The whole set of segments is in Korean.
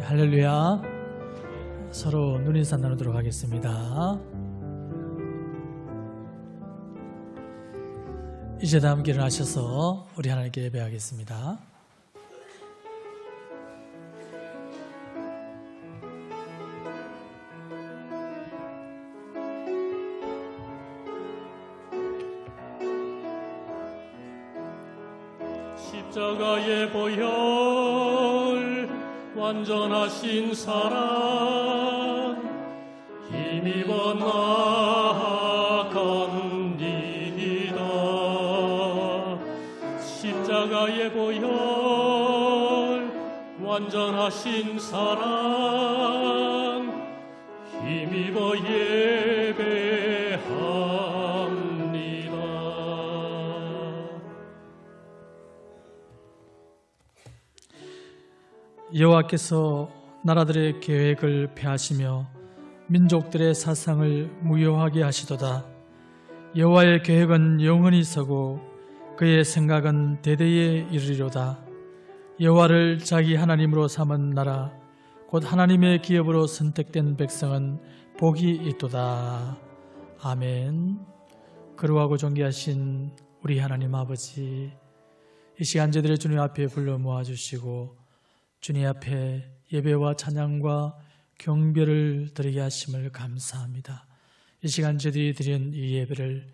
할렐루야. 서로 눈인사 나누도록 하겠습니다. 이제 다 함께 일어나셔서 우리 하나님께 예배하겠습니다. 십자가의 보혈 완전하신 사랑 힘입어 나아갑니다. 십자가의 보혈 완전하신 사랑 힘입어 예배합니다. 여호와께서 나라들의 계획을 폐하시며 민족들의 사상을 무효하게 하시도다. 여호와의 계획은 영원히 서고 그의 생각은 대대에 이르리로다. 여호와를 자기 하나님으로 삼은 나라 곧 하나님의 기업으로 선택된 백성은 복이 있도다. 아멘. 거룩하고 존귀하신 우리 하나님 아버지, 이 시간 저희들의 주님 앞에 불러 모아주시고 주님 앞에 예배와 찬양과 경배를 드리게 하심을 감사합니다. 이 시간 저희들이 드린 이 예배를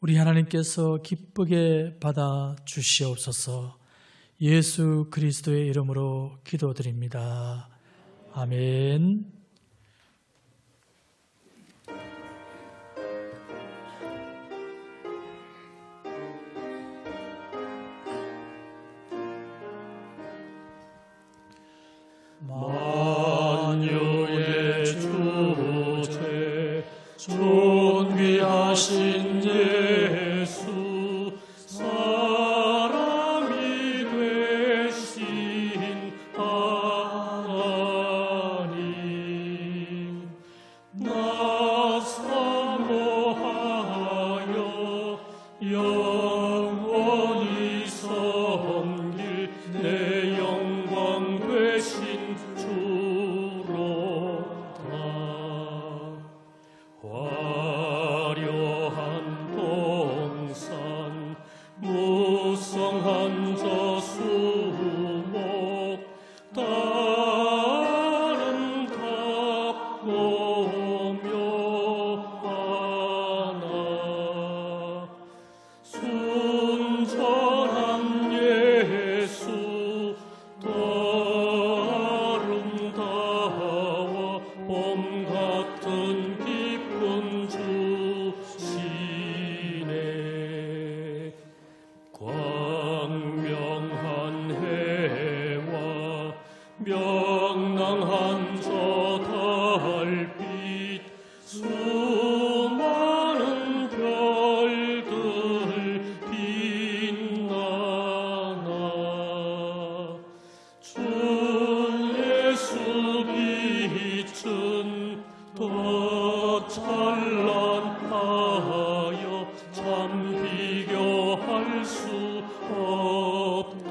우리 하나님께서 기쁘게 받아 주시옵소서. 예수 그리스도의 이름으로 기도드립니다. 아멘. 만유의 주제 존귀하신 예수 사람이 되신 하나님 나 사모하여 영원히 섬길 내 영광 되신 주로다. 화려한 동산 무성한 저수목 아름답고 묘하나 순전한 예수 더 아름다워 봄 같은 기쁜 주시네. 광명한 해와 명랑한 저 달빛 수많은 별들 빛나나 주 예수 빛은 더 찬란하여 참 비교할 수 없도다.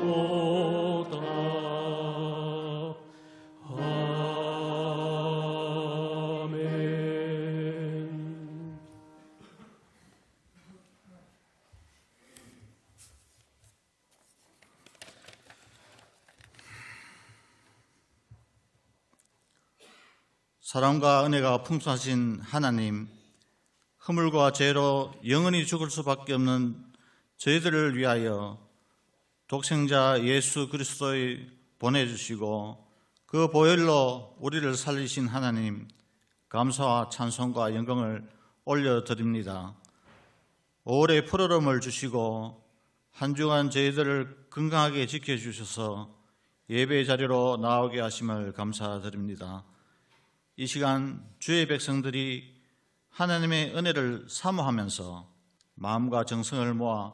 아멘. 사랑과 은혜가 풍성하신 하나님, 허물과 죄로 영원히 죽을 수밖에 없는 저희들을 위하여 독생자 예수 그리스도를 보내주시고 그 보혈로 우리를 살리신 하나님, 감사와 찬송과 영광을 올려드립니다. 5월의 푸르름을 주시고 한 주간 저희들을 건강하게 지켜주셔서 예배 자리로 나오게 하심을 감사드립니다. 이 시간 주의 백성들이 하나님의 은혜를 사모하면서 마음과 정성을 모아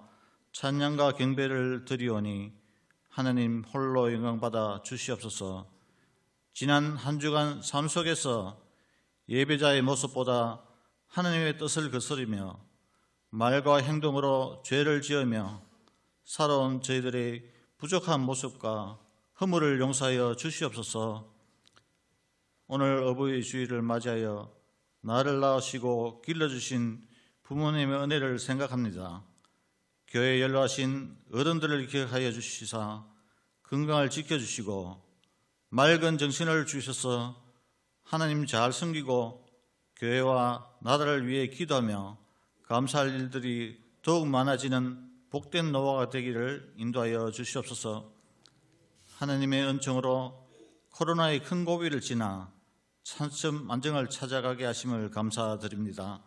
찬양과 경배를 드리오니 하나님 홀로 영광받아 주시옵소서. 지난 한 주간 삶 속에서 예배자의 모습보다 하나님의 뜻을 거스르며 말과 행동으로 죄를 지으며 살아온 저희들의 부족한 모습과 허물을 용서하여 주시옵소서. 오늘 어버이 주일을 맞이하여 나를 낳으시고 길러주신 부모님의 은혜를 생각합니다. 교회에 연로하신 어른들을 기억하여 주시사 건강을 지켜주시고 맑은 정신을 주셔서 하나님 잘 섬기고 교회와 나라를 위해 기도하며 감사할 일들이 더욱 많아지는 복된 노화가 되기를 인도하여 주시옵소서. 하나님의 은총으로 코로나의 큰 고비를 지나 차츰 안정을 찾아가게 하심을 감사드립니다.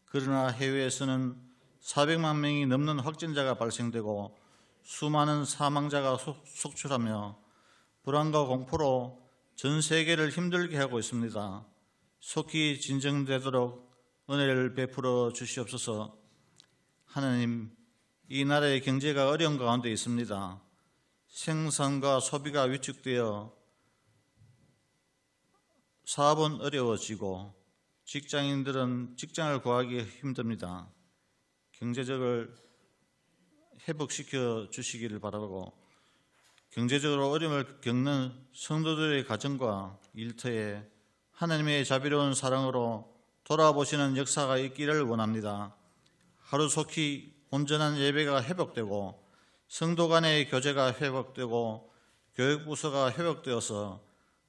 그러나 해외에서는 400만 명이 넘는 확진자가 발생되고 수많은 사망자가 속출하며 불안과 공포로 전 세계를 힘들게 하고 있습니다. 속히 진정되도록 은혜를 베풀어 주시옵소서. 하나님, 이 나라의 경제가 어려운 가운데 있습니다. 생산과 소비가 위축되어 사업은 어려워지고 직장인들은 직장을 구하기 힘듭니다. 경제적을 회복시켜 주시기를 바라고 경제적으로 어려움을 겪는 성도들의 가정과 일터에 하나님의 자비로운 사랑으로 돌아보시는 역사가 있기를 원합니다. 하루속히 온전한 예배가 회복되고 성도 간의 교제가 회복되고 교육부서가 회복되어서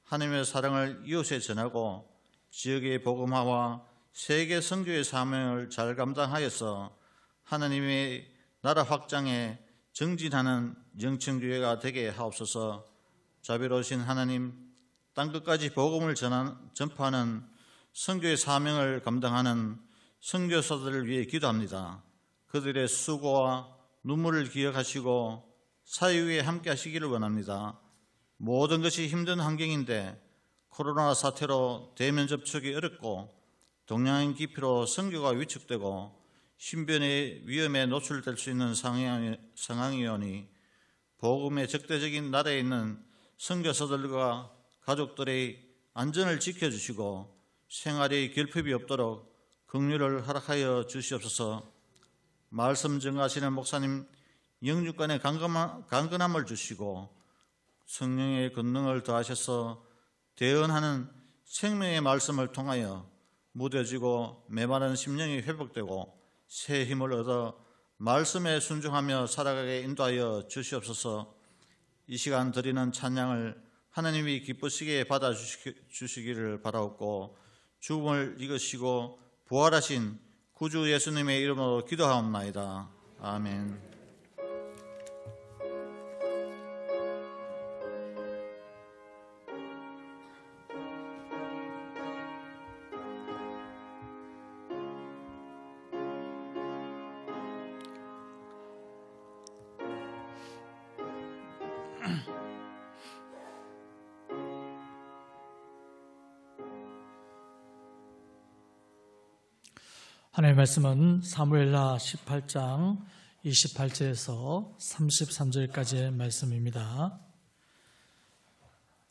하나님의 사랑을 이웃에 전하고 지역의 복음화와 세계 선교의 사명을 잘 감당하여서 하나님의 나라 확장에 정진하는 영천교회가 되게 하옵소서. 자비로우신 하나님, 땅끝까지 복음을 전파하는 선교의 사명을 감당하는 선교사들을 위해 기도합니다. 그들의 수고와 눈물을 기억하시고 사회 위에 함께 하시기를 원합니다. 모든 것이 힘든 환경인데 코로나 사태로 대면 접촉이 어렵고 동양인 기피로 선교가 위축되고 신변의 위험에 노출될 수 있는 상황이오니 복음의 적대적인 나라에 있는 선교사들과 가족들의 안전을 지켜주시고 생활의 결핍이 없도록 긍휼을 허락하여 주시옵소서. 말씀 전하시는 목사님 영육간의 강건함을 주시고 성령의 권능을 더하셔서 대언하는 생명의 말씀을 통하여 무뎌지고 메마른 심령이 회복되고 새 힘을 얻어 말씀에 순종하며 살아가게 인도하여 주시옵소서. 이 시간 드리는 찬양을 하나님이 기쁘시게 받아주시기를 바라옵고 죽음을 이기시고 부활하신 구주 예수님의 이름으로 기도하옵나이다. 아멘. 하나님의 말씀은 사무엘하 18장 28절에서 33절까지의 말씀입니다.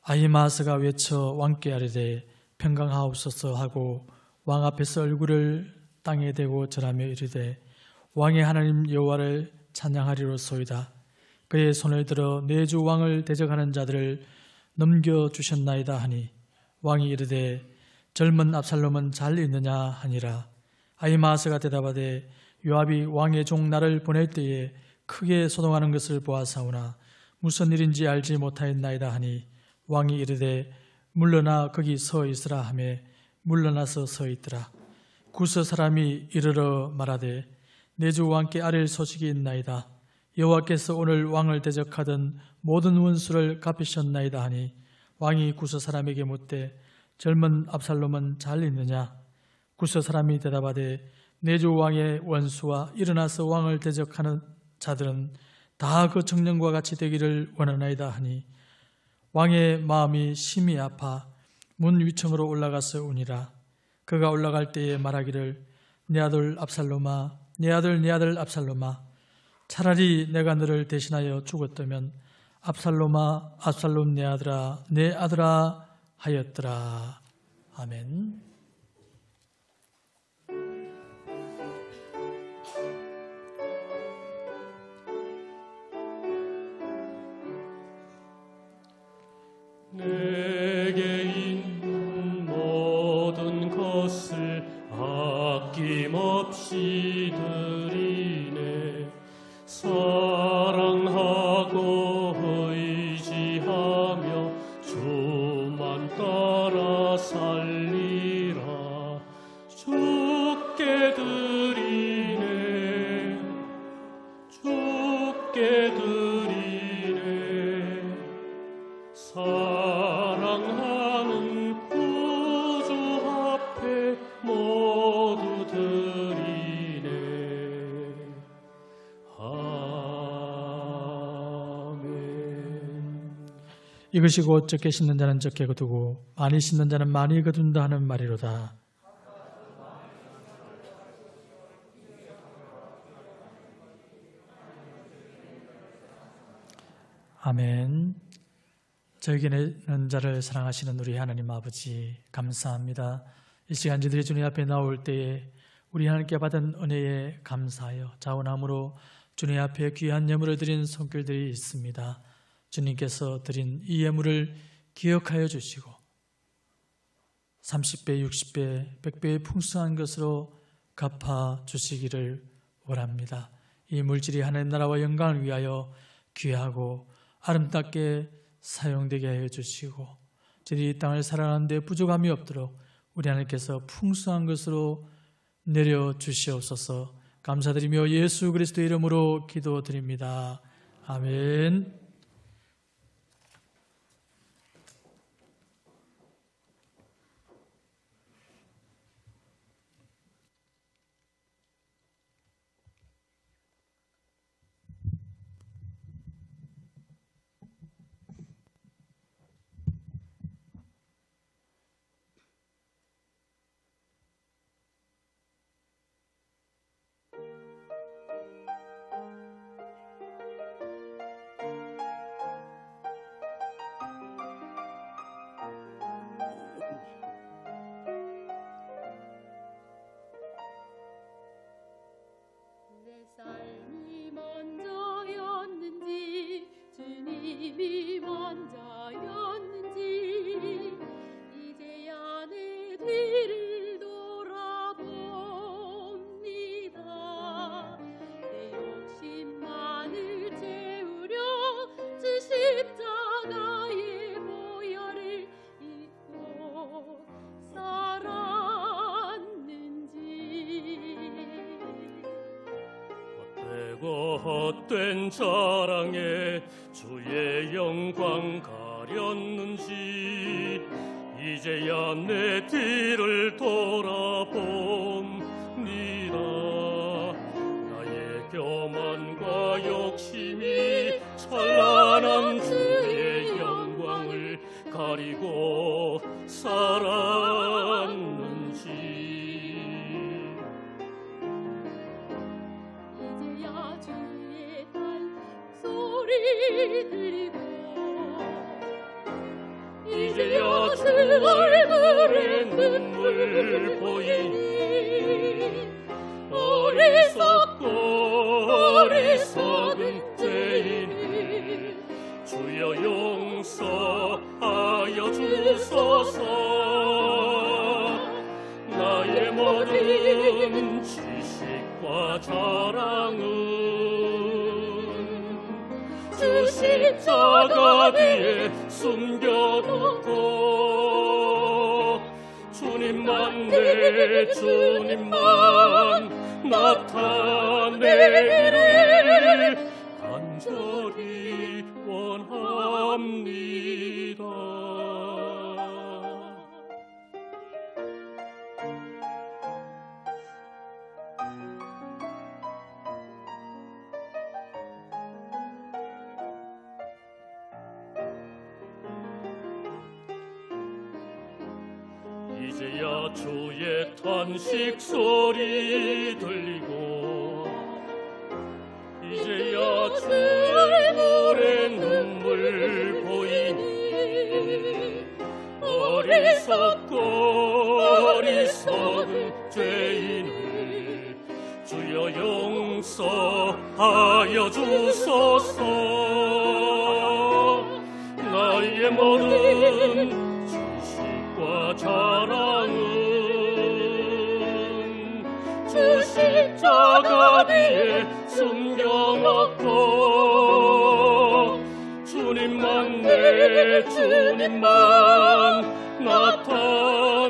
아히마아스가 외쳐 왕께 아뢰되 평강하옵소서 하고 왕 앞에서 얼굴을 땅에 대고 절하며 이르되 왕의 하나님 여호와를 찬양하리로소이다. 그의 손을 들어 내 주 왕을 대적하는 자들을 넘겨주셨나이다 하니 왕이 이르되 젊은 압살롬은 잘 있느냐 하니라. 아히마아스가 대답하되 요압이 왕의 종 나를 보낼 때에 크게 소동하는 것을 보았사오나 무슨 일인지 알지 못하였나이다 하니 왕이 이르되 물러나 거기 서 있으라 하매 물러나서 서 있더라. 구스 사람이 이르러 말하되 내 주 왕께 아뢰 소식이 있나이다. 여호와께서 오늘 왕을 대적하던 모든 원수를 갚으셨나이다 하니 왕이 구스 사람에게 묻되 젊은 압살롬은 잘 있느냐? 구스 사람이 대답하되 내 주 왕의 원수와 일어나서 왕을 대적하는 자들은 다 그 청년과 같이 되기를 원하나이다 하니 왕의 마음이 심히 아파 문 위층으로 올라가서 우니라. 그가 올라갈 때에 말하기를 내 아들 압살롬아, 내 아들 압살롬아, 차라리 내가 너를 대신하여 죽었다면 압살롬아, 압살롬 내 아들아 하였더라. 아멘. 내게 있는 주께 드리네. 사랑하는 구주 앞에 모두 드리네. 아멘. 이것이 곧 적게 심는 자는 적게 거두고 많이 심는 자는 많이 거둔다 하는 말이로다. 아멘. 저에게는 자를 사랑하시는 우리 하나님 아버지 감사합니다. 이 시간 저들이 주님 앞에 나올 때에 우리 하나님께 받은 은혜에 감사하여 자원함으로 주님 앞에 귀한 예물을 드린 손길들이 있습니다. 주님께서 드린 이 예물을 기억하여 주시고 30배, 60배, 100배의 풍성한 것으로 갚아 주시기를 원합니다. 이 물질이 하나님 나라와 영광을 위하여 귀하고 아름답게 사용되게 하여 주시고 저희 이 땅을 살아가는 데 부족함이 없도록 우리 하나님께서 풍성한 것으로 내려주시옵소서. 감사드리며 예수 그리스도의 이름으로 기도드립니다. 아멘. 내 삶이 먼저였는지 주님이 먼저였는지 이제야 내 뒤를 돌아봅니다. 내 욕심만을 채우려 주 십자가의 보혈을 잊고 살았는지 헛되고 헛된 자랑에 주의 영광 가렸는지 이제야 내 뒤를 돌아봅니다. 나의 교만과 욕심이 찬란한 주의 영광을 가리고 살았는지 이제야 주의 딸 소리 들리고 이제야 주 얼굴에 눈물 보이니 어리석은 죄인을 주여 용서하여 주소서. 나의 모든 지식과 자랑은 주 십자가 뒤에 숨겨놓고 주님만 내 주님만 나타내기를 간절히 원합니다. 이제야 주의 탄식 소리 들리고 이제야 주 얼굴에 눈물 보이니 어리석은 죄인을 주여 용서하여 주소서. 나의 모든 지식과 자랑은 주 십자가 뒤에 숨겨놓고 주님만 내 주님만 나타내기를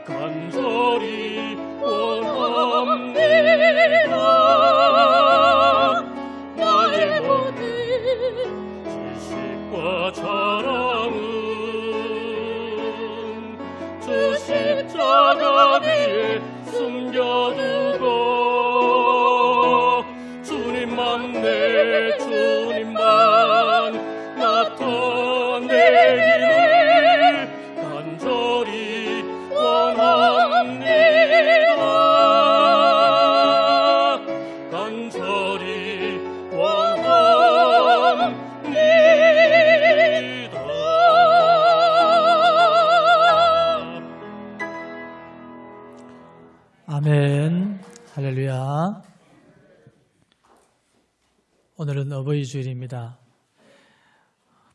간절히 원합니다. 오늘은 어버이 주일입니다.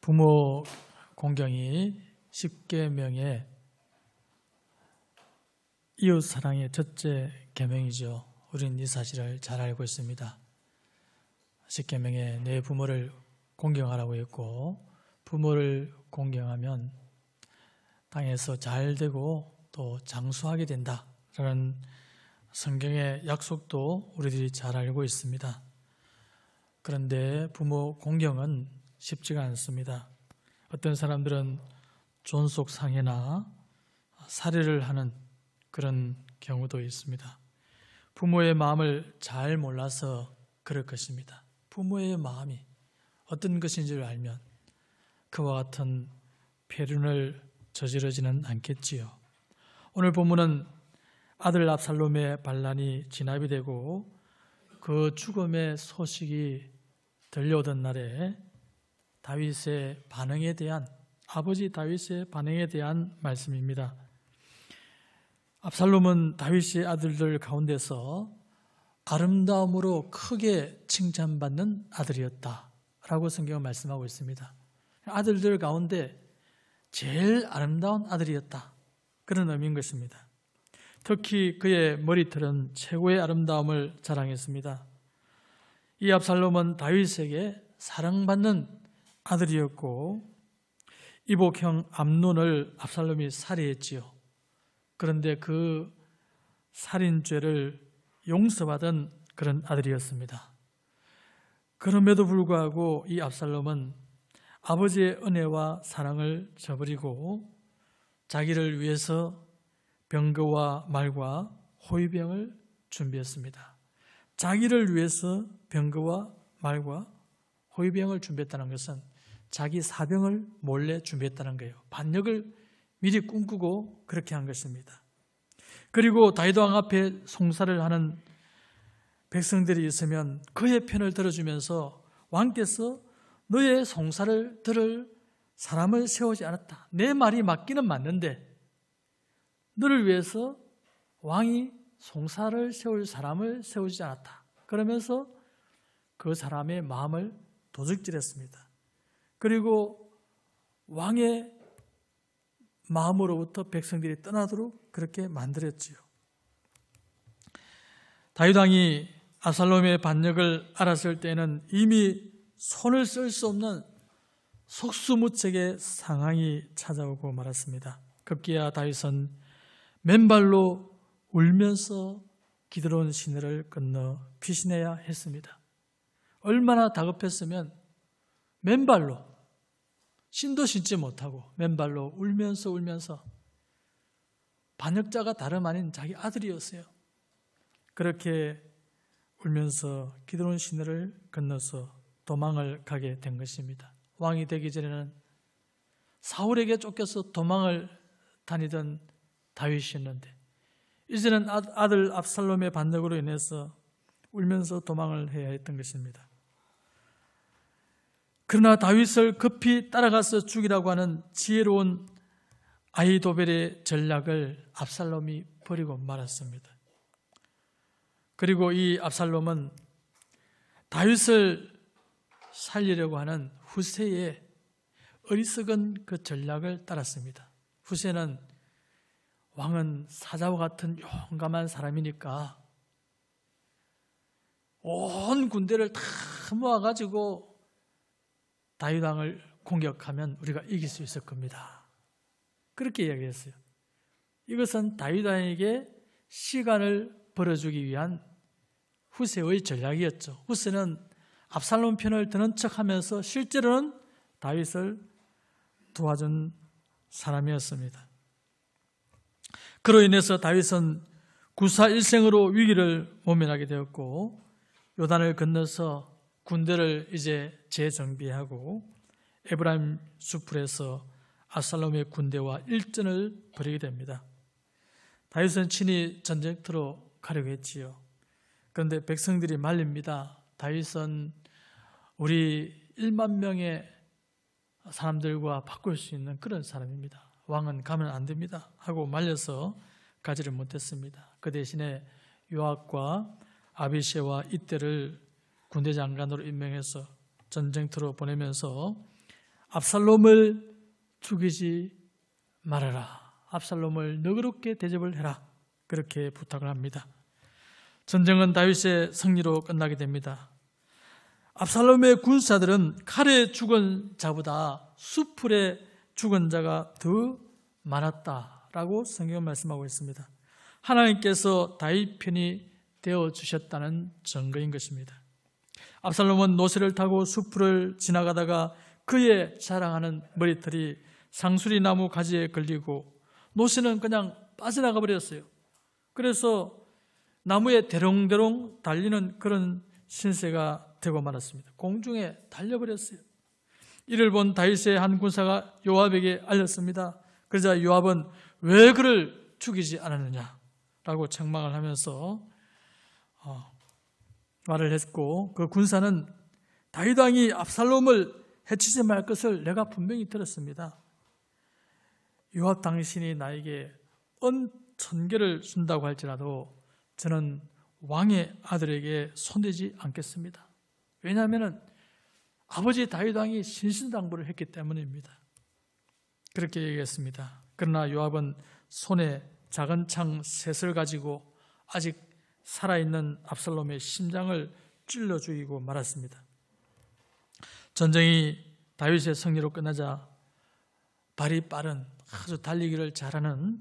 부모 공경이 10계명의 이웃 사랑의 첫째 계명이죠. 우리는 이 사실을 잘 알고 있습니다. 10계명에 내 부모를 공경하라고 했고, 부모를 공경하면 땅에서 잘 되고 또 장수하게 된다라는 성경의 약속도 우리들이 잘 알고 있습니다. 그런데 부모 공경은 쉽지가 않습니다. 어떤 사람들은 존속 상해나 살해를 하는 그런 경우도 있습니다. 부모의 마음을 잘 몰라서 그럴 것입니다. 부모의 마음이 어떤 것인지를 알면 그와 같은 폐륜을 저지르지는 않겠지요. 오늘 본문은 아들 압살롬의 반란이 진압이 되고 그 죽음의 소식이 들려오던 날에 다윗의 반응에 대한, 아버지 다윗의 반응에 대한 말씀입니다. 압살롬은 다윗의 아들들 가운데서 아름다움으로 크게 칭찬받는 아들이었다라고 성경은 말씀하고 있습니다. 아들들 가운데 제일 아름다운 아들이었다, 그런 의미인 것입니다. 특히 그의 머리털은 최고의 아름다움을 자랑했습니다. 이 압살롬은 다윗에게 사랑받는 아들이었고 이복형 암논을 압살롬이 살해했지요. 그런데 그 살인죄를 용서받은 그런 아들이었습니다. 그럼에도 불구하고 이 압살롬은 아버지의 은혜와 사랑을 저버리고 자기를 위해서 병거와 말과 호위병을 준비했습니다. 자기를 위해서 병거와 말과 호위병을 준비했다는 것은 자기 사병을 몰래 준비했다는 거예요. 반역을 미리 꿈꾸고 그렇게 한 것입니다. 그리고 다윗 왕 앞에 송사를 하는 백성들이 있으면 그의 편을 들어주면서 왕께서 너의 송사를 들을 사람을 세우지 않았다. 내 말이 맞기는 맞는데 너를 위해서 왕이 송사를 세울 사람을 세우지 않았다. 그러면서 그 사람의 마음을 도적질했습니다. 그리고 왕의 마음으로부터 백성들이 떠나도록 그렇게 만들었지요. 다윗 왕이 압살롬의 반역을 알았을 때는 이미 손을 쓸 수 없는 속수무책의 상황이 찾아오고 말았습니다. 급기야 다윗은 맨발로 울면서 기드론 시내를 건너 피신해야 했습니다. 얼마나 다급했으면 맨발로, 신도 신지 못하고 맨발로 울면서 반역자가 다름 아닌 자기 아들이었어요. 그렇게 울면서 기드론 시내를 건너서 도망을 가게 된 것입니다. 왕이 되기 전에는 사울에게 쫓겨서 도망을 다니던 다윗이었는데 이제는 아들 압살롬의 반역으로 인해서 울면서 도망을 해야 했던 것입니다. 그러나 다윗을 급히 따라가서 죽이라고 하는 지혜로운 아히도벨의 전략을 압살롬이 버리고 말았습니다. 그리고 이 압살롬은 다윗을 살리려고 하는 후세의 어리석은 그 전략을 따랐습니다. 후세는 왕은 사자와 같은 용감한 사람이니까 온 군대를 다 모아가지고 다윗 왕을 공격하면 우리가 이길 수 있을 겁니다. 그렇게 이야기했어요. 이것은 다윗 왕에게 시간을 벌어주기 위한 후세의 전략이었죠. 후세는 압살롬 편을 드는 척하면서 실제로는 다윗을 도와준 사람이었습니다. 그로 인해서 다윗은 구사일생으로 위기를 모면하게 되었고 요단을 건너서 군대를 이제 재정비하고 에브라임 수풀에서 압살롬의 군대와 일전을 벌이게 됩니다. 다윗은 친히 전쟁터로 가려고 했지요. 그런데 백성들이 말립니다. 다윗은 우리 1만 명의 사람들과 바꿀 수 있는 그런 사람입니다. 왕은 가면 안 됩니다 하고 말려서 가지를 못했습니다. 그 대신에 요압과 아비새와 이때를 군대 장관으로 임명해서 전쟁터로 보내면서 압살롬을 죽이지 말아라. 압살롬을 너그럽게 대접을 해라. 그렇게 부탁을 합니다. 전쟁은 다윗의 승리로 끝나게 됩니다. 압살롬의 군사들은 칼에 죽은 자보다 수풀에 죽은 자가 더 많았다라고 성경은 말씀하고 있습니다. 하나님께서 다윗 편이 되어주셨다는 증거인 것입니다. 압살롬은 노새를 타고 수풀을 지나가다가 그의 자랑하는 머리털이 상수리 나무 가지에 걸리고 노새는 그냥 빠져나가 버렸어요. 그래서 나무에 대롱대롱 달리는 그런 신세가 되고 말았습니다. 공중에 달려버렸어요. 이를 본 다윗의 한 군사가 요압에게 알렸습니다. 그러자 요압은 왜 그를 죽이지 않았느냐라고 책망을 하면서 말을 했고, 그 군사는 다윗 왕이 압살롬을 해치지 말 것을 내가 분명히 들었습니다. 요압 당신이 나에게 은 1000개를 준다고 할지라도 저는 왕의 아들에게 손대지 않겠습니다. 왜냐하면 아버지 다윗 왕이 신신당부를 했기 때문입니다. 그렇게 얘기했습니다. 그러나 요압은 손에 작은 창 셋을 가지고 아직 살아있는 압살롬의 심장을 찔러 죽이고 말았습니다. 전쟁이 다윗의 승리로 끝나자 발이 빠른, 아주 달리기를 잘하는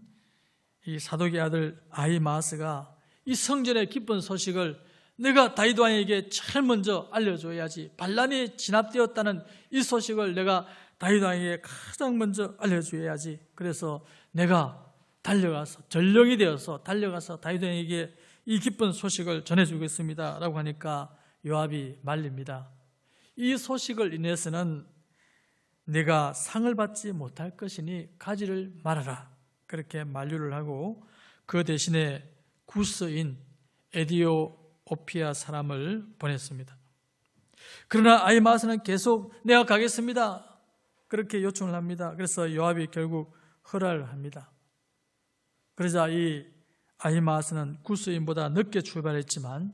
이 사독의 아들 아히마아스가 이 성전의 기쁜 소식을 내가 다윗 왕에게 제일 먼저 알려줘야지, 반란이 진압되었다는 이 소식을 내가 다윗 왕에게 가장 먼저 알려줘야지. 그래서 내가 달려가서 전령이 되어서 달려가서 다윗 왕에게 이 기쁜 소식을 전해주겠습니다 라고 하니까 요압이 말립니다. 이 소식을 인해서는 내가 상을 받지 못할 것이니 가지를 말아라. 그렇게 만류를 하고 그 대신에 구스인 에디오피아 사람을 보냈습니다. 그러나 아히마아스는 계속 내가 가겠습니다. 그렇게 요청을 합니다. 그래서 요압이 결국 허락을 합니다. 그러자 이 아히마아스는 구스인보다 늦게 출발했지만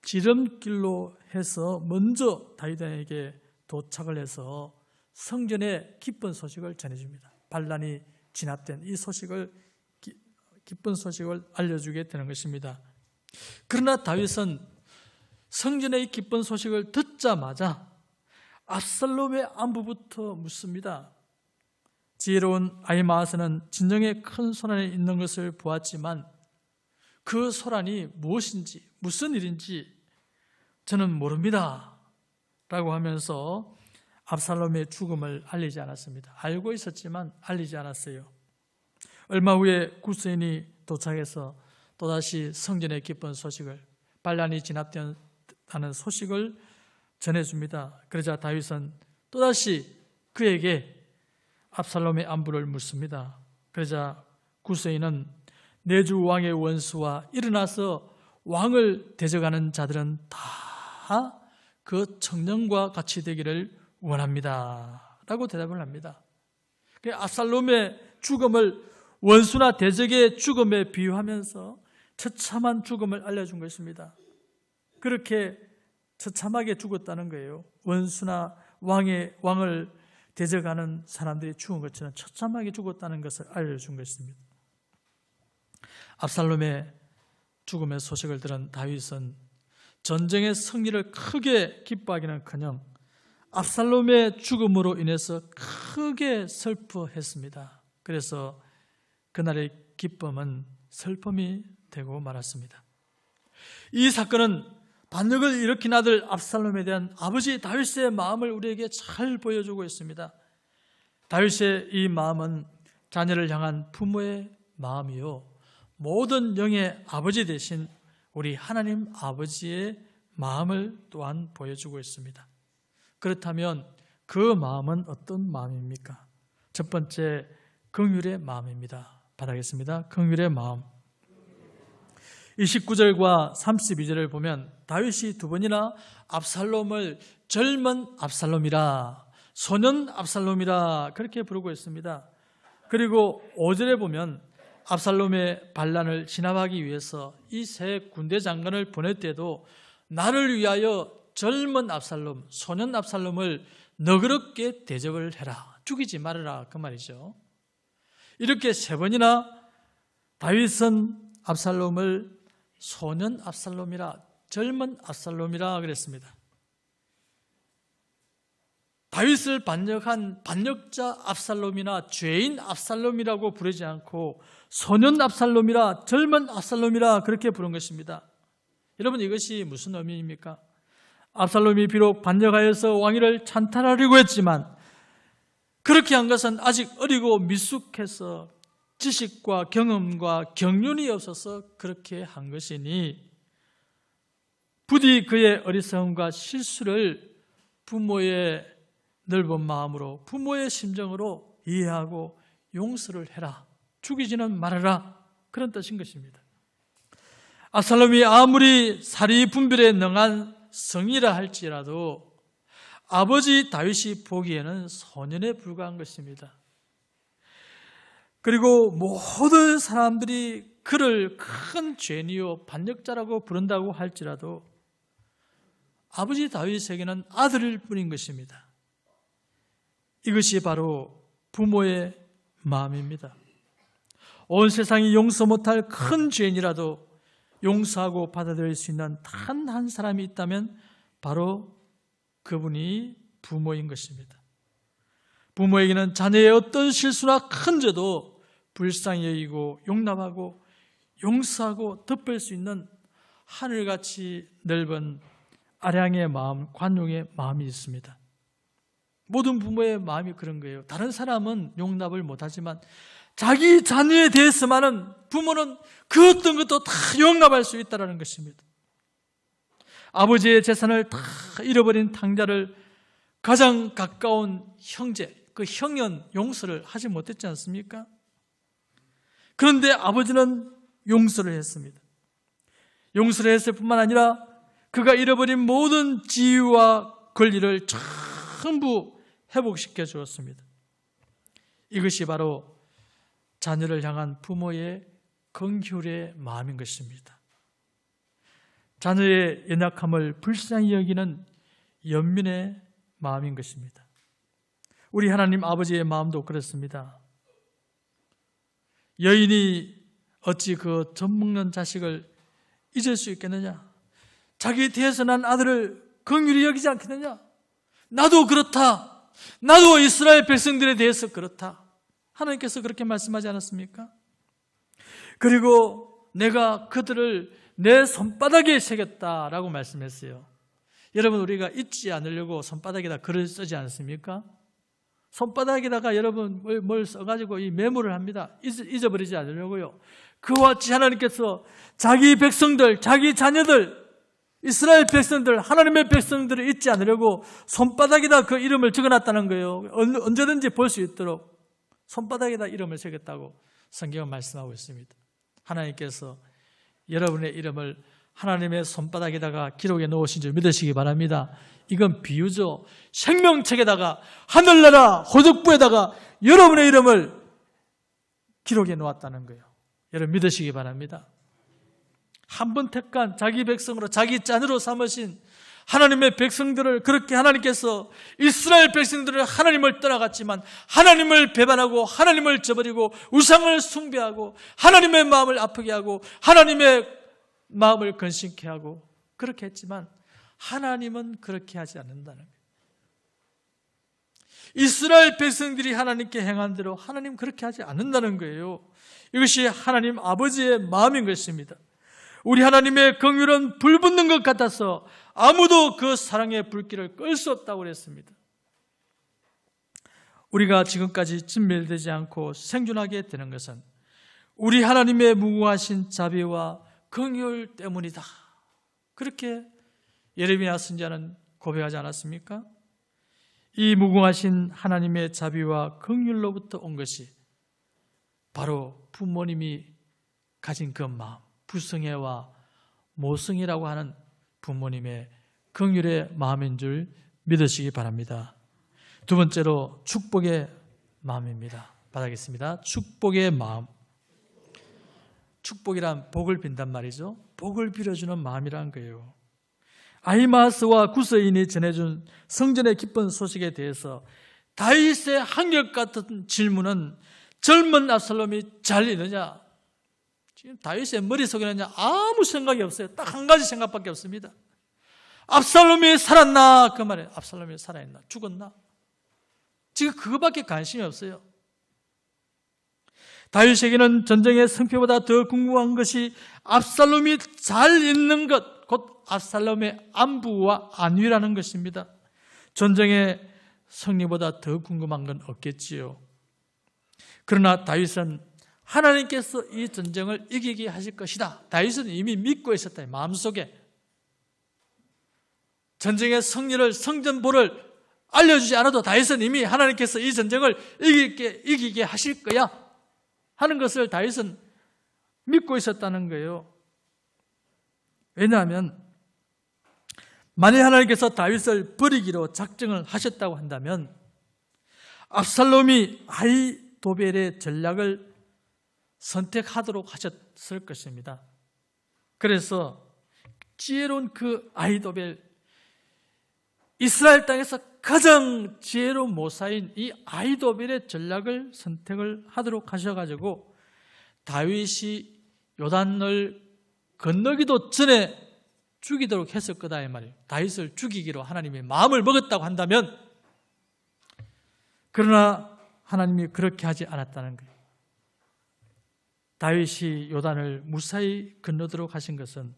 지름길로 해서 먼저 다윗에게 도착을 해서 성전의 기쁜 소식을 전해줍니다. 반란이 진압된 이 소식을, 기쁜 소식을 알려주게 되는 것입니다. 그러나 다윗은 성전의 기쁜 소식을 듣자마자 압살롬의 안부부터 묻습니다. 지혜로운 아히마아스는 진정의 큰 소란이 있는 것을 보았지만 그 소란이 무엇인지, 무슨 일인지 저는 모릅니다 라고 하면서 압살롬의 죽음을 알리지 않았습니다. 알고 있었지만 알리지 않았어요. 얼마 후에 구스인이 도착해서 또다시 성전의 기쁜 소식을, 반란이 진압되었다는 소식을 전해줍니다. 그러자 다윗은 또다시 그에게 압살롬의 안부를 묻습니다. 그러자 구스인은 내 주 왕의 원수와 일어나서 왕을 대적하는 자들은 다 그 청년과 같이 되기를 원합니다 라고 대답을 합니다. 압살롬의 죽음을 원수나 대적의 죽음에 비유하면서 처참한 죽음을 알려준 것입니다. 그렇게 처참하게 죽었다는 거예요. 원수나 왕을 대적하는 사람들이 죽은 것처럼 처참하게 죽었다는 것을 알려준 것입니다. 압살롬의 죽음의 소식을 들은 다윗은 전쟁의 승리를 크게 기뻐하기는커녕 압살롬의 죽음으로 인해서 크게 슬퍼했습니다. 그래서 그날의 기쁨은 슬픔이 되고 말았습니다. 이 사건은 반역을 일으킨 아들 압살롬에 대한 아버지 다윗의 마음을 우리에게 잘 보여주고 있습니다. 다윗의 이 마음은 자녀를 향한 부모의 마음이요, 모든 영의 아버지 되신 우리 하나님 아버지의 마음을 또한 보여주고 있습니다. 그렇다면 그 마음은 어떤 마음입니까? 첫 번째, 긍휼의 마음입니다. 받아겠습니다. 긍휼의 마음. 29절과 32절을 보면 다윗이 두 번이나 압살롬을 젊은 압살롬이라, 소년 압살롬이라 그렇게 부르고 있습니다. 그리고 5절에 보면 압살롬의 반란을 진압하기 위해서 이 세 군대 장관을 보낼 때도 나를 위하여 젊은 압살롬, 소년 압살롬을 너그럽게 대접을 해라. 죽이지 말아라. 그 말이죠. 이렇게 3번이나 다윗은 압살롬을 소년 압살롬이라, 젊은 압살롬이라 그랬습니다. 다윗을 반역한 반역자 압살롬이나 죄인 압살롬이라고 부르지 않고 소년 압살롬이라, 젊은 압살롬이라 그렇게 부른 것입니다. 여러분, 이것이 무슨 의미입니까? 압살롬이 비록 반역하여서 왕위를 찬탈하려고 했지만 그렇게 한 것은 아직 어리고 미숙해서 지식과 경험과 경륜이 없어서 그렇게 한 것이니, 부디 그의 어리석음과 실수를 부모의 넓은 마음으로, 부모의 심정으로 이해하고 용서를 해라. 죽이지는 말아라. 그런 뜻인 것입니다. 압살롬이 아무리 사리 분별에 능한 성이라 할지라도 아버지 다윗이 보기에는 소년에 불과한 것입니다. 그리고 모든 사람들이 그를 큰 죄인이요 반역자라고 부른다고 할지라도 아버지 다윗에게는 아들일 뿐인 것입니다. 이것이 바로 부모의 마음입니다. 온 세상이 용서 못할 큰 죄인이라도 용서하고 받아들일 수 있는 단 한 사람이 있다면 바로 그분이 부모인 것입니다. 부모에게는 자녀의 어떤 실수나 큰 죄도 불쌍히 여기고 용납하고 용서하고 덮을 수 있는 하늘같이 넓은 아량의 마음, 관용의 마음이 있습니다. 모든 부모의 마음이 그런 거예요. 다른 사람은 용납을 못하지만 자기 자녀에 대해서만은 부모는 그 어떤 것도 다 용납할 수 있다는 것입니다. 아버지의 재산을 다 잃어버린 탕자를 가장 가까운 형제, 그 형은 용서를 하지 못했지 않습니까? 그런데 아버지는 용서를 했습니다. 용서를 했을 뿐만 아니라 그가 잃어버린 모든 지위와 권리를 전부 회복시켜 주었습니다. 이것이 바로 자녀를 향한 부모의 긍휼의 마음인 것입니다. 자녀의 연약함을 불쌍히 여기는 연민의 마음인 것입니다. 우리 하나님 아버지의 마음도 그렇습니다. 여인이 어찌 그 젖먹는 자식을 잊을 수 있겠느냐? 자기 뒤에서 난 아들을 긍휼히 여기지 않겠느냐? 나도 그렇다. 나도 이스라엘 백성들에 대해서 그렇다. 하나님께서 그렇게 말씀하지 않았습니까? 그리고 내가 그들을 내 손바닥에 새겼다라고 말씀했어요. 여러분, 우리가 잊지 않으려고 손바닥에다 글을 쓰지 않습니까? 손바닥에다가 여러분 뭘 써가지고 이 메모를 합니다. 잊어버리지 않으려고요. 그와 같이 하나님께서 자기 백성들, 자기 자녀들, 이스라엘 백성들, 하나님의 백성들을 잊지 않으려고 손바닥에다 그 이름을 적어놨다는 거예요. 언제든지 볼 수 있도록 손바닥에다 이름을 새겼다고 성경은 말씀하고 있습니다. 하나님께서 여러분의 이름을 하나님의 손바닥에다가 기록해 놓으신 줄 믿으시기 바랍니다. 이건 비유죠. 생명책에다가, 하늘나라 호적부에다가 여러분의 이름을 기록해 놓았다는 거예요. 여러분 믿으시기 바랍니다. 한 번 택한 자기 백성으로, 자기 자녀로 삼으신 하나님의 백성들을, 그렇게 하나님께서 이스라엘 백성들을 하나님을 떠나갔지만 하나님을 배반하고 하나님을 저버리고 우상을 숭배하고 하나님의 마음을 아프게 하고 하나님의 마음을 근심케 하고 그렇게 했지만 하나님은 그렇게 하지 않는다는 거예요. 이스라엘 백성들이 하나님께 행한 대로 하나님 그렇게 하지 않는다는 거예요. 이것이 하나님 아버지의 마음인 것입니다. 우리 하나님의 긍휼은 불 붙는 것 같아서 아무도 그 사랑의 불길을 끌 수 없다고 그랬습니다. 우리가 지금까지 진멸되지 않고 생존하게 되는 것은 우리 하나님의 무궁하신 자비와 긍휼 때문이다. 그렇게 예레미야 선지자는 고백하지 않았습니까? 이 무궁하신 하나님의 자비와 긍휼로부터 온 것이 바로 부모님이 가진 그 마음, 불성애와 모성애라고 하는 부모님의 긍휼의 마음인 줄 믿으시기 바랍니다. 두 번째로 축복의 마음입니다. 받아겠습니다. 축복의 마음. 축복이란 복을 빈단 말이죠. 복을 빌어주는 마음이란 거예요. 아히마스와 구서인이 전해준 성전의 기쁜 소식에 대해서 다윗의 한결같은 질문은 젊은 압살롬이 잘 있느냐? 지금 다윗의 머릿속에는 아무 생각이 없어요. 딱 한 가지 생각밖에 없습니다. 압살롬이 살았나? 그 말에 압살롬이 살아있나? 죽었나? 지금 그거밖에 관심이 없어요. 다윗에게는 전쟁의 승패보다 더 궁금한 것이 압살롬이 잘 있는 것, 곧 압살롬의 안부와 안위라는 것입니다. 전쟁의 승리보다 더 궁금한 건 없겠지요. 그러나 다윗은 하나님께서 이 전쟁을 이기게 하실 것이다. 다윗은 이미 믿고 있었다. 마음속에 전쟁의 승리를, 성전보를 알려주지 않아도 다윗은 이미 하나님께서 이 전쟁을 이기게 하실 거야 하는 것을 다윗은 믿고 있었다는 거예요. 왜냐하면 만일 하나님께서 다윗을 버리기로 작정을 하셨다고 한다면 압살롬이 아히도벨의 전략을 선택하도록 하셨을 것입니다. 그래서 지혜로운 그 아히도벨, 이스라엘 땅에서 가장 지혜로운 모사인 이 아히도벨의 전략을 선택을 하도록 하셔가지고 다윗이 요단을 건너기도 전에 죽이도록 했을 거다 이 말이에요. 다윗을 죽이기로 하나님이 마음을 먹었다고 한다면, 그러나 하나님이 그렇게 하지 않았다는 거예요. 다윗이 요단을 무사히 건너도록 하신 것은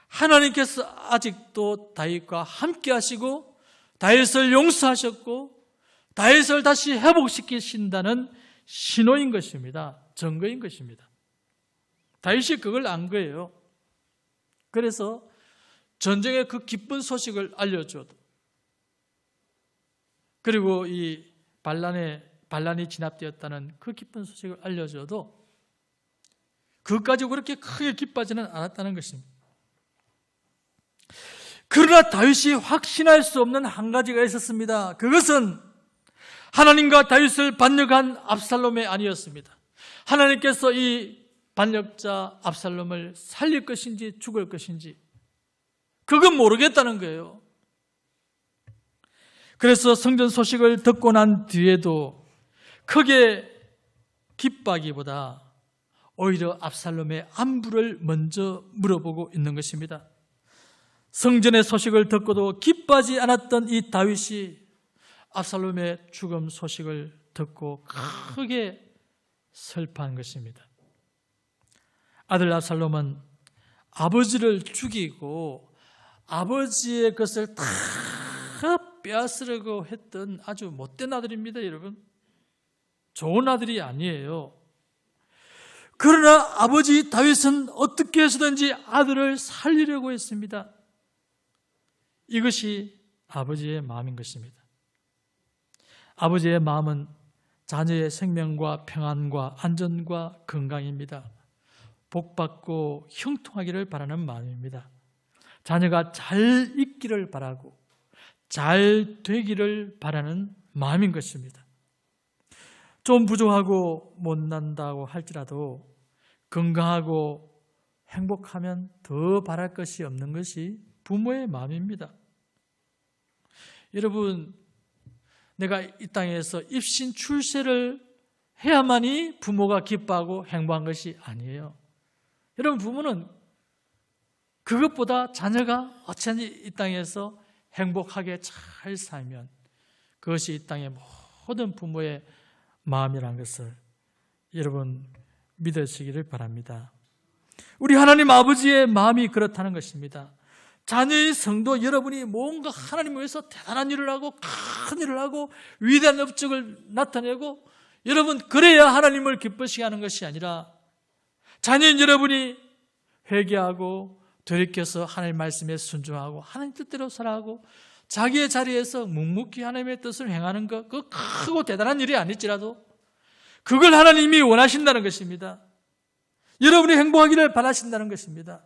하나님께서 아직도 다윗과 함께 하시고 다윗을 용서하셨고 다윗을 다시 회복시키신다는 신호인 것입니다. 증거인 것입니다. 다윗이 그걸 안 거예요. 그래서 전쟁의 그 기쁜 소식을 알려줘도, 그리고 이 반란이 진압되었다는 그 기쁜 소식을 알려줘도 그것까지 그렇게 크게 기뻐하지는 않았다는 것입니다. 그러나 다윗이 확신할 수 없는 한 가지가 있었습니다. 그것은 하나님과 다윗을 반역한 압살롬이 아니었습니다. 하나님께서 이 반역자 압살롬을 살릴 것인지 죽을 것인지 그건 모르겠다는 거예요. 그래서 성전 소식을 듣고 난 뒤에도 크게 기뻐하기보다 오히려 압살롬의 안부를 먼저 물어보고 있는 것입니다. 성전의 소식을 듣고도 기뻐하지 않았던 이 다윗이 압살롬의 죽음 소식을 듣고 크게 슬퍼한 것입니다. 아들 압살롬은 아버지를 죽이고 아버지의 것을 다 빼앗으려고 했던 아주 못된 아들입니다, 여러분. 좋은 아들이 아니에요. 그러나 아버지 다윗은 어떻게 해서든지 아들을 살리려고 했습니다. 이것이 아버지의 마음인 것입니다. 아버지의 마음은 자녀의 생명과 평안과 안전과 건강입니다. 복받고 형통하기를 바라는 마음입니다. 자녀가 잘 있기를 바라고 잘 되기를 바라는 마음인 것입니다. 좀 부족하고 못난다고 할지라도 건강하고 행복하면 더 바랄 것이 없는 것이 부모의 마음입니다. 여러분, 내가 이 땅에서 입신 출세를 해야만이 부모가 기뻐하고 행복한 것이 아니에요. 여러분, 부모는 그것보다 자녀가 어찌하니 이 땅에서 행복하게 잘 살면 그것이 이 땅의 모든 부모의 마음이라는 것을 여러분 믿으시기를 바랍니다. 우리 하나님 아버지의 마음이 그렇다는 것입니다. 자녀의 성도 여러분이 뭔가 하나님을 위해서 대단한 일을 하고 큰 일을 하고 위대한 업적을 나타내고 여러분 그래야 하나님을 기쁘시게 하는 것이 아니라 자녀인 여러분이 회개하고 돌이켜서 하나님 말씀에 순종하고 하나님 뜻대로 살아가고 자기의 자리에서 묵묵히 하나님의 뜻을 행하는 것, 그 크고 대단한 일이 아닐지라도 그걸 하나님이 원하신다는 것입니다. 여러분이 행복하기를 바라신다는 것입니다.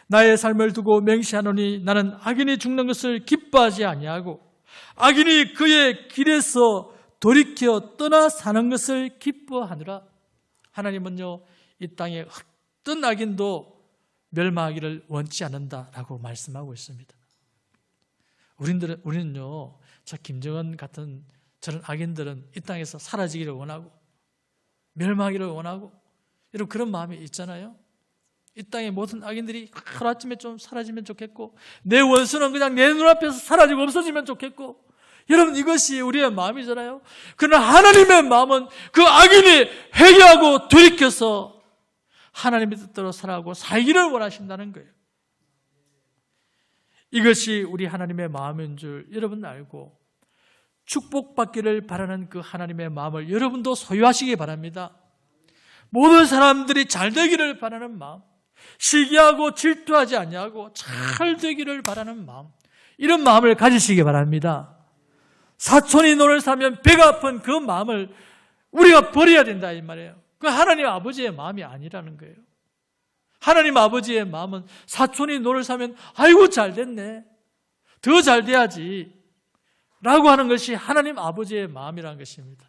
나의 삶을 두고 맹세하노니 나는 악인이 죽는 것을 기뻐하지 아니하고 악인이 그의 길에서 돌이켜 떠나 사는 것을 기뻐하느라. 하나님은요, 이 땅에 어떤 악인도 멸망하기를 원치 않는다라고 말씀하고 있습니다. 우리는요, 저 김정은 같은 저런 악인들은 이 땅에서 사라지기를 원하고 멸망하기를 원하고 여러분 그런 마음이 있잖아요. 이 땅의 모든 악인들이 하루아침에 좀 사라지면 좋겠고 내 원수는 그냥 내 눈앞에서 사라지고 없어지면 좋겠고 여러분 이것이 우리의 마음이잖아요. 그러나 하나님의 마음은 그 악인이 회개하고 돌이켜서 하나님의 뜻대로 살아가고 살기를 원하신다는 거예요. 이것이 우리 하나님의 마음인 줄 여러분 알고 축복받기를 바라는 그 하나님의 마음을 여러분도 소유하시기 바랍니다. 모든 사람들이 잘 되기를 바라는 마음, 시기하고 질투하지 아니하고 잘 되기를 바라는 마음, 이런 마음을 가지시기 바랍니다. 사촌이 노를 사면 배가 아픈 그 마음을 우리가 버려야 된다 이 말이에요. 그 하나님 아버지의 마음이 아니라는 거예요. 하나님 아버지의 마음은 사촌이 노를 사면 아이고 잘 됐네, 더 잘 돼야지 라고 하는 것이 하나님 아버지의 마음이라는 것입니다.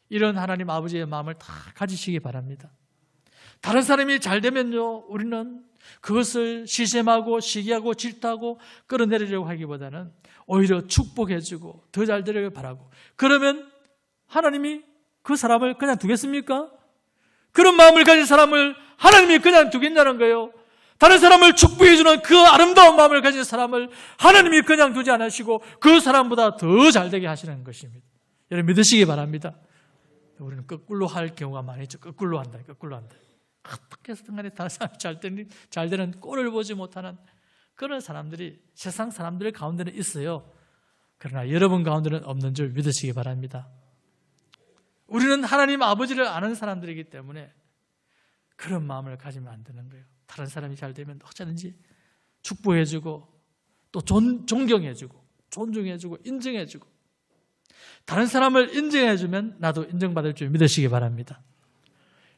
이런 하나님 아버지의 마음을 다 가지시기 바랍니다. 다른 사람이 잘 되면요, 우리는 그것을 시샘하고 시기하고 질투하고 끌어내리려고 하기보다는 오히려 축복해주고 더 잘 되려고 바라고, 그러면 하나님이 그 사람을 그냥 두겠습니까? 그런 마음을 가진 사람을 하나님이 그냥 두겠냐는 거예요. 다른 사람을 축복해주는 그 아름다운 마음을 가진 사람을 하나님이 그냥 두지 않으시고 그 사람보다 더 잘되게 하시는 것입니다. 여러분 믿으시기 바랍니다. 우리는 거꾸로 할 경우가 많이 있죠. 거꾸로 한다. 어떻게 해서든 간에 다른 사람이 잘 되는 꼴을 보지 못하는 그런 사람들이 세상 사람들 가운데는 있어요. 그러나 여러분 가운데는 없는 줄 믿으시기 바랍니다. 우리는 하나님 아버지를 아는 사람들이기 때문에 그런 마음을 가지면 안 되는 거예요. 다른 사람이 잘 되면 어쩌든지 축복해주고 또 존경해주고 존중해주고 인정해주고, 다른 사람을 인정해주면 나도 인정받을 줄 믿으시기 바랍니다.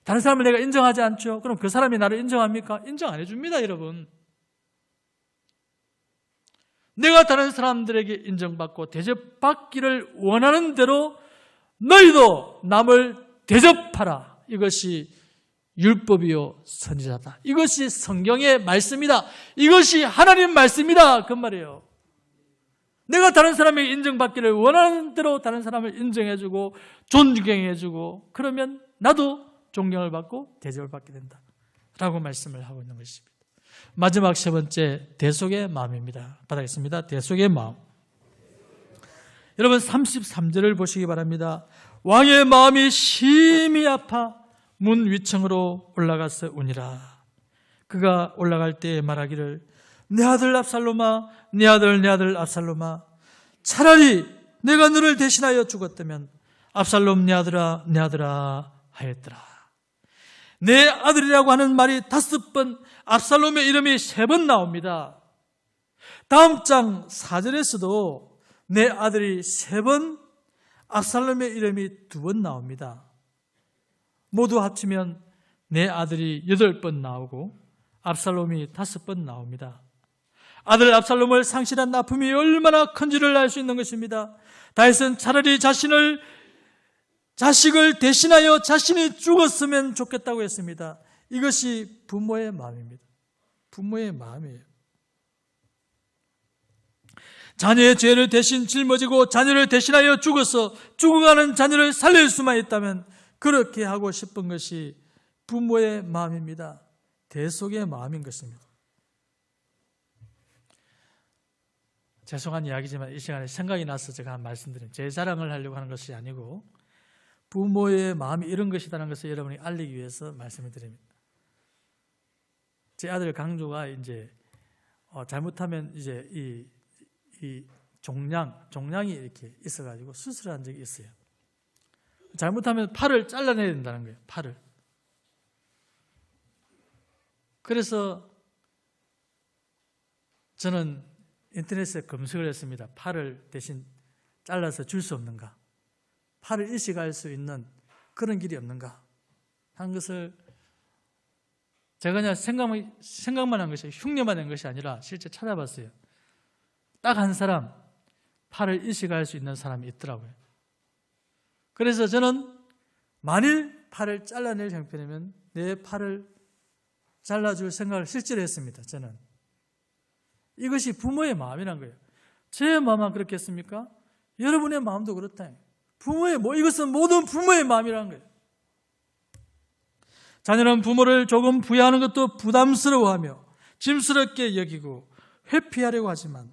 다른 사람을 내가 인정하지 않죠? 그럼 그 사람이 나를 인정합니까? 인정 안 해줍니다, 여러분. 내가 다른 사람들에게 인정받고 대접받기를 원하는 대로 너희도 남을 대접하라. 이것이 율법이요 선지자다. 이것이 성경의 말씀이다. 이것이 하나님 말씀이다. 그 말이에요. 내가 다른 사람에게 인정받기를 원하는 대로 다른 사람을 인정해주고 존경해주고, 그러면 나도 존경을 받고 대접을 받게 된다 라고 말씀을 하고 있는 것입니다. 마지막 세 번째, 대속의 마음입니다. 받아겠습니다. 대속의 마음. 여러분 33절을 보시기 바랍니다. 왕의 마음이 심히 아파 문 위층으로 올라가서 우니라. 그가 올라갈 때 말하기를, 내 아들 압살롬아, 내 아들 압살롬아, 차라리 내가 너를 대신하여 죽었다면 압살롬 내 아들아 하였더라. 내 아들이라고 하는 말이 5번, 압살롬의 이름이 3번 나옵니다. 다음 장 4절에서도 내 아들이 3번, 압살롬의 이름이 2번 나옵니다. 모두 합치면 내 아들이 8번 나오고 압살롬이 5번 나옵니다. 아들 압살롬을 상실한 아픔이 얼마나 큰지를 알 수 있는 것입니다. 다윗은 차라리 자식을 대신하여 자신이 죽었으면 좋겠다고 했습니다. 이것이 부모의 마음입니다. 부모의 마음이에요. 자녀의 죄를 대신 짊어지고 자녀를 대신하여 죽어서 죽어가는 자녀를 살릴 수만 있다면 그렇게 하고 싶은 것이 부모의 마음입니다. 대속의 마음인 것입니다. 죄송한 이야기지만 이 시간에 생각이 나서 제가 말씀드린, 제 자랑을 하려고 하는 것이 아니고 부모의 마음이 이런 것이라는 것을 여러분이 알리기 위해서 말씀을 드립니다. 제 아들 강조가 이제 잘못하면 이제 이 종양이 이렇게 있어가지고 수술한 적이 있어요. 잘못하면 팔을 잘라내야 된다는 거예요. 팔을. 그래서 저는 인터넷에 검색을 했습니다. 팔을 대신 잘라서 줄 수 없는가, 팔을 이식할 수 있는 그런 길이 없는가 한 것을 제가 그냥 생각만 한 것이, 흉내만 낸 것이 아니라 실제 찾아봤어요. 딱 한 사람, 팔을 이식할 수 있는 사람이 있더라고요. 그래서 저는 만일 팔을 잘라낼 형편이면 내 팔을 잘라줄 생각을 실제로 했습니다. 저는 이것이 부모의 마음이란 거예요. 제 마음만 그렇겠습니까? 여러분의 마음도 그렇다. 이것은 모든 부모의 마음이란 거예요. 자녀는 부모를 조금 부여하는 것도 부담스러워하며 짐스럽게 여기고 회피하려고 하지만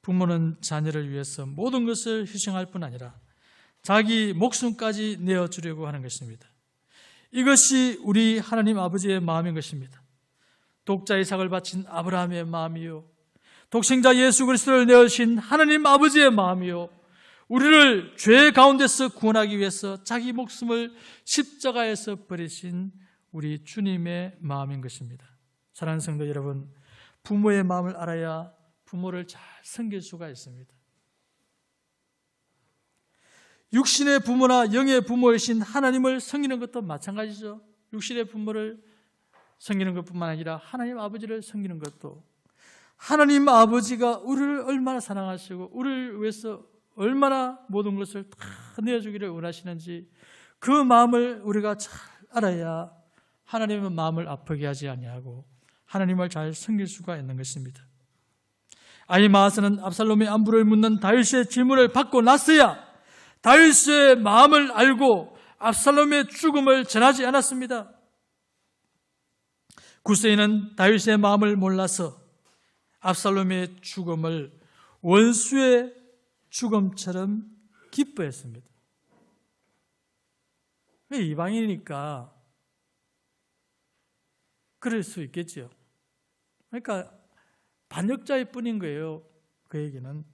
부모는 자녀를 위해서 모든 것을 희생할 뿐 아니라 자기 목숨까지 내어주려고 하는 것입니다. 이것이 우리 하나님 아버지의 마음인 것입니다. 독자 이삭을 바친 아브라함의 마음이요, 독생자 예수 그리스도를 내어주신 하나님 아버지의 마음이요, 우리를 죄 가운데서 구원하기 위해서 자기 목숨을 십자가에서 버리신 우리 주님의 마음인 것입니다. 사랑하는 성도 여러분, 부모의 마음을 알아야 부모를 잘 섬길 수가 있습니다. 육신의 부모나 영의 부모이신 하나님을 섬기는 것도 마찬가지죠. 육신의 부모를 섬기는 것뿐만 아니라 하나님 아버지를 섬기는 것도, 하나님 아버지가 우리를 얼마나 사랑하시고 우리를 위해서 얼마나 모든 것을 다 내어주기를 원하시는지 그 마음을 우리가 잘 알아야 하나님의 마음을 아프게 하지 아니하고 하나님을 잘 섬길 수가 있는 것입니다. 아히마아스는 압살롬의 안부를 묻는 다윗의 질문을 받고 나서야 다윗의 마음을 알고 압살롬의 죽음을 전하지 않았습니다. 구세이는 다윗의 마음을 몰라서 압살롬의 죽음을 원수의 죽음처럼 기뻐했습니다. 이방인이니까 그럴 수 있겠죠. 그러니까 반역자일 뿐인 거예요. 그에게는.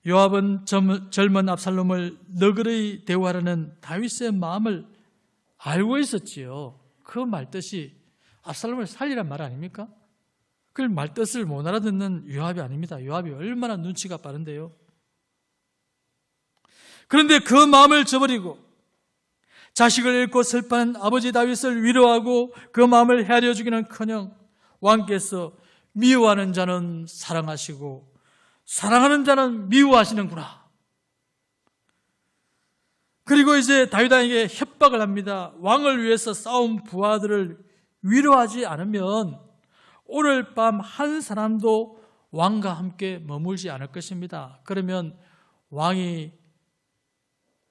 요압은 젊은 압살롬을 너그러이 대우하려는 다윗의 마음을 알고 있었지요. 그 말뜻이 압살롬을 살리란 말 아닙니까? 그 말뜻을 못 알아듣는 요압이 아닙니다. 요압이 얼마나 눈치가 빠른데요. 그런데 그 마음을 저버리고 자식을 잃고 슬퍼하는 아버지 다윗을 위로하고 그 마음을 헤아려 주기는커녕 왕께서 미워하는 자는 사랑하시고 사랑하는 자는 미워하시는구나. 그리고 이제 다윗에게 협박을 합니다. 왕을 위해서 싸운 부하들을 위로하지 않으면 오늘 밤 한 사람도 왕과 함께 머물지 않을 것입니다. 그러면 왕이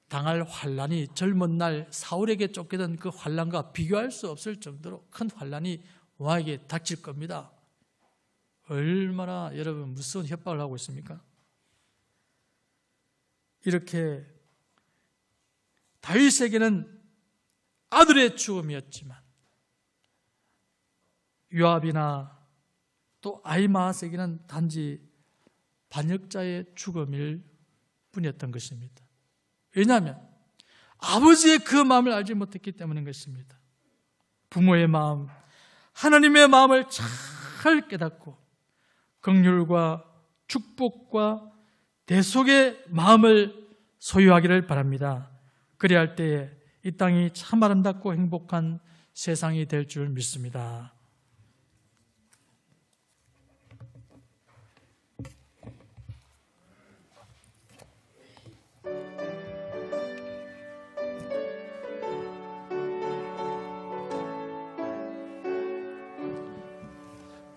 당할 환난이 젊은 날 사울에게 쫓기던 그 환난과 비교할 수 없을 정도로 큰 환난이 왕에게 닥칠 겁니다. 얼마나 여러분 무서운 협박을 하고 있습니까? 이렇게 다윗에게는 아들의 죽음이었지만 요압이나 또 아히마아스에게는 단지 반역자의 죽음일 뿐이었던 것입니다. 왜냐하면 아버지의 그 마음을 알지 못했기 때문인 것입니다. 부모의 마음, 하나님의 마음을 잘 깨닫고 긍휼과 축복과 대속의 마음을 소유하기를 바랍니다. 그래야 할 때에 이 땅이 참 아름답고 행복한 세상이 될 줄 믿습니다.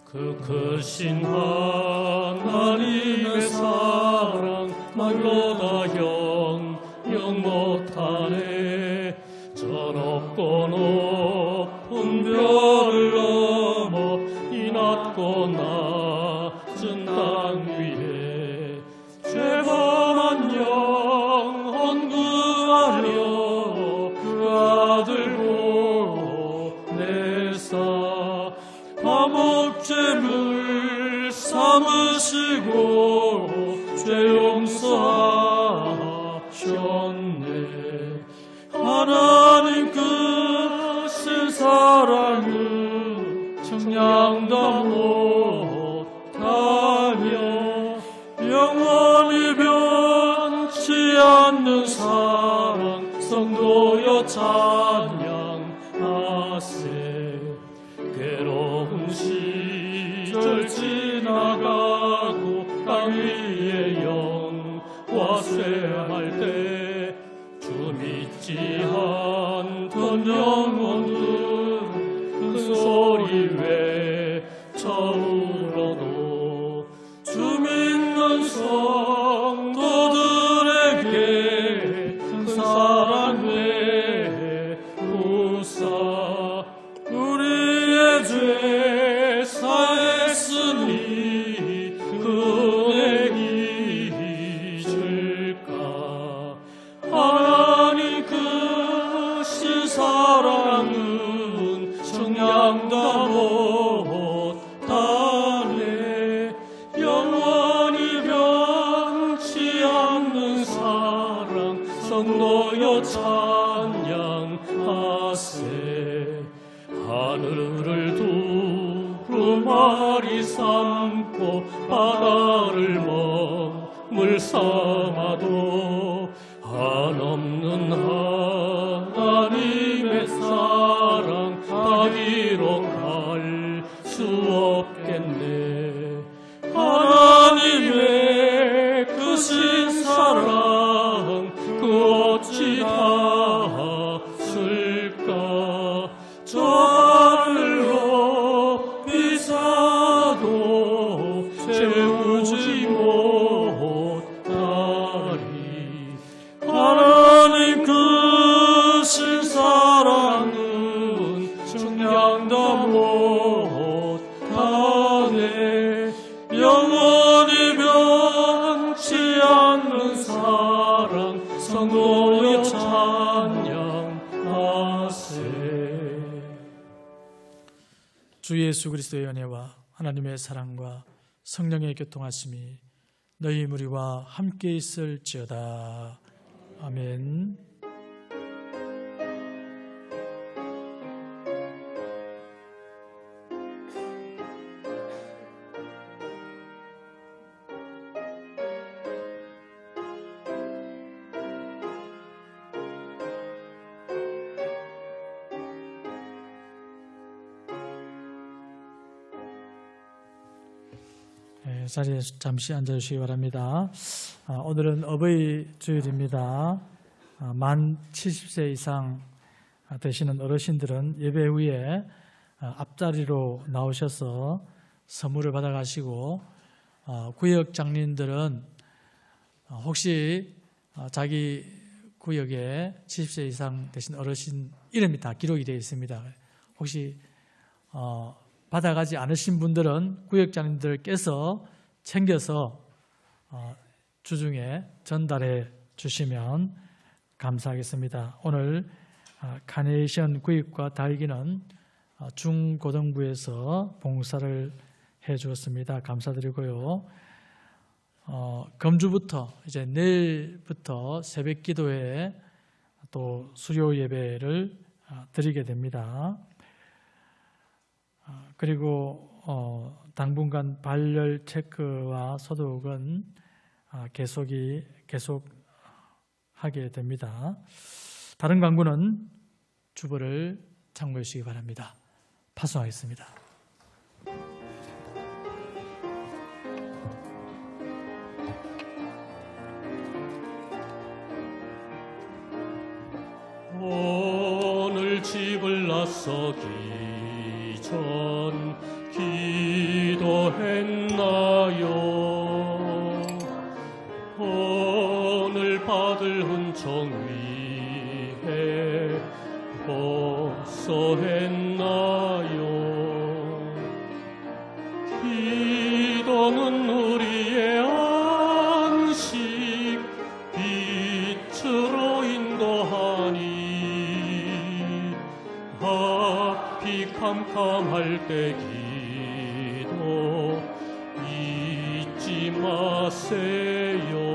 그 크신 하나님의 사랑 말로 다 영영 못하네. 저 높고 높은 별을 넘어 이 낮고 낮은 땅 위에 죄범한 영혼 구하려 그 아들 보내사 감옥죄물 삼으시고 죄 용서하셨네. 하나님 크신 사랑은 청량도 못하며 영원히 변치 않는 사랑 성도여 찬양하세. 괴로운 시절 지나가고 땅 위에 영화 쇠할 때 주 믿지 않던 영혼들 그 성도들에게 큰 사랑 베푸사 우리의 죄 사했으니 은혜 잊을까. 하나님 크신 사랑은 정량다 못하네. 영원히 변치 않는 사랑 성도여 찬양하세. 하늘을 두루마리 삼고 바다를 머물 삼아도 한없는 하나님의 사랑 다 기록할 수 없겠네. 하나님의 크신 사랑 그 어찌 닿았을까. 저 하늘로 비사도 채우지 못하리. 하나님 크신 사랑은 정량다 못하네. 영원히 변치 않는 사랑 성도여 찬양하세. 주 예수 그리스도의 은혜와 하나님의 사랑과 성령의 교통하심이 너희 무리와 함께 있을지어다. 아멘. 자리에 잠시 앉아주시기 바랍니다. 오늘은 어버이 주일입니다. 만 70세 이상 되시는 어르신들은 예배 후에 앞자리로 나오셔서 선물을 받아가시고, 구역 장로님들은 혹시 자기 구역에 70세 이상 되신 어르신 이름이 다 기록이 되어 있습니다. 혹시 받아가지 않으신 분들은 구역장님들께서 챙겨서 주중에 전달해 주시면 감사하겠습니다. 오늘 카네이션 구입과 달기는 중고등부에서 봉사를 해 주었습니다. 감사드리고요. 금주부터 이제 내일부터 새벽 기도회 또 수요 예배를 드리게 됩니다. 그리고 당분간 발열 체크와 소독은 계속하게 됩니다. 다른 광고는 주보를 참고해 주시기 바랍니다. 파송하겠습니다. 오늘 집을 나서기 전 기도했나요? 오늘 받을 은총 위해 호소했나요? 기도는 우리의 안식 빛으로 인도하니 앞이 캄캄할 때 기도 잊지 마세요.